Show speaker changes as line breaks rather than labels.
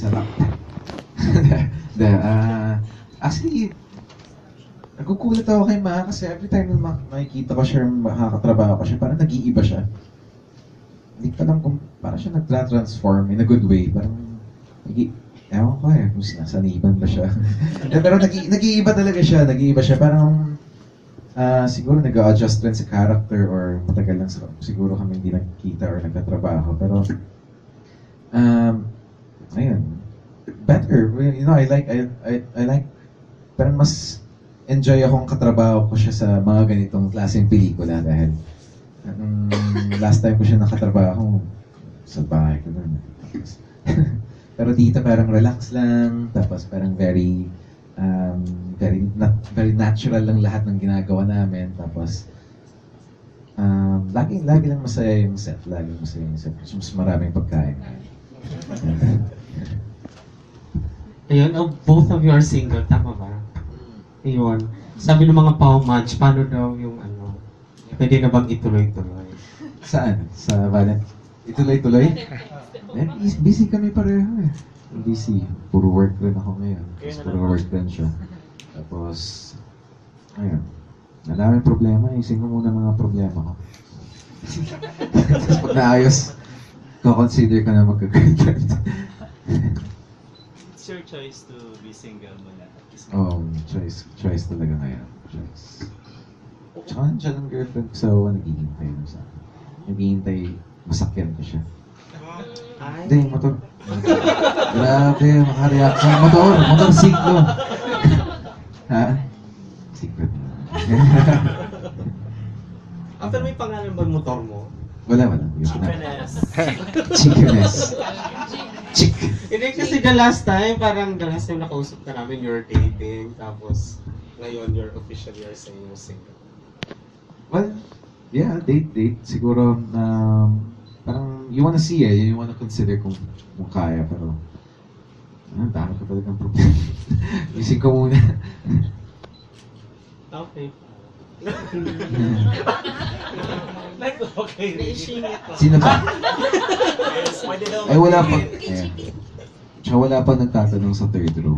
Sarap. Actually, nagugulat ako kay Ma kasi every time na makikita ko siya, makakatrabaho ko siya, parang nag-iiba siya. Hindi ko alam kung parang siya nagtra-transform in a good way. Parang, ewan ko kung sinasaniban ba siya. Pero nag-iiba talaga siya, nag-iiba siya. Parang, siguro nag-a-adjust rin sa character or matagal lang siguro kami hindi nagkita or nagkatrabaho. Pero, ayun, better. You know, I like, parang mas enjoy akong katrabaho ko siya sa mga ganitong klaseng pelikula dahil last time ko siya nakatrabaho sa bahay ko nun. Pero dito parang relax lang, tapos parang very natural lang lahat ng ginagawa namin. Tapos lagi lang masaya yung set, mas maraming pagkain.
Ayun, both of you are single, tama ba? Ayun. Sabi ng mga pao-match, paano daw yung ano, pwede na bang ituloy-tuloy?
Saan? Sa Valent? Ituloy-tuloy? Busy kami pareho eh. Busy. Puro work rin ako ngayon. Tapos puro work rin siya. Tapos, ayun. Maraming problema. Ising ko muna mga problema ko. Tapos pag naayos, consider ka na magka-girlfriend.
It's your choice to be single muna.
Choice talaga ngayon. Choice. Tsaka nandiyan ang girlfriend ko sa naghihintay mo sa akin. Naghihintay, masakyan ko siya. Hindi, motor. Grabe, makareact sa motorsiklo. Ha? Secret na.
After may pangalan ba motor mo?
Wala. Chickeness. Chick.
Hindi kasi the last time nakausap ka namin, you're dating, tapos ngayon you're officially saying you're single.
Well, yeah, date. Siguro, parang you wanna see you wanna consider kung kaya, pero dami ko talagang problema. Isip ko muna.
Okay.
Like, okay.
Sino ba?
Yes, pwede daw.
Ay, wala pa. Tsaka wala pa nagtatanong sa third row.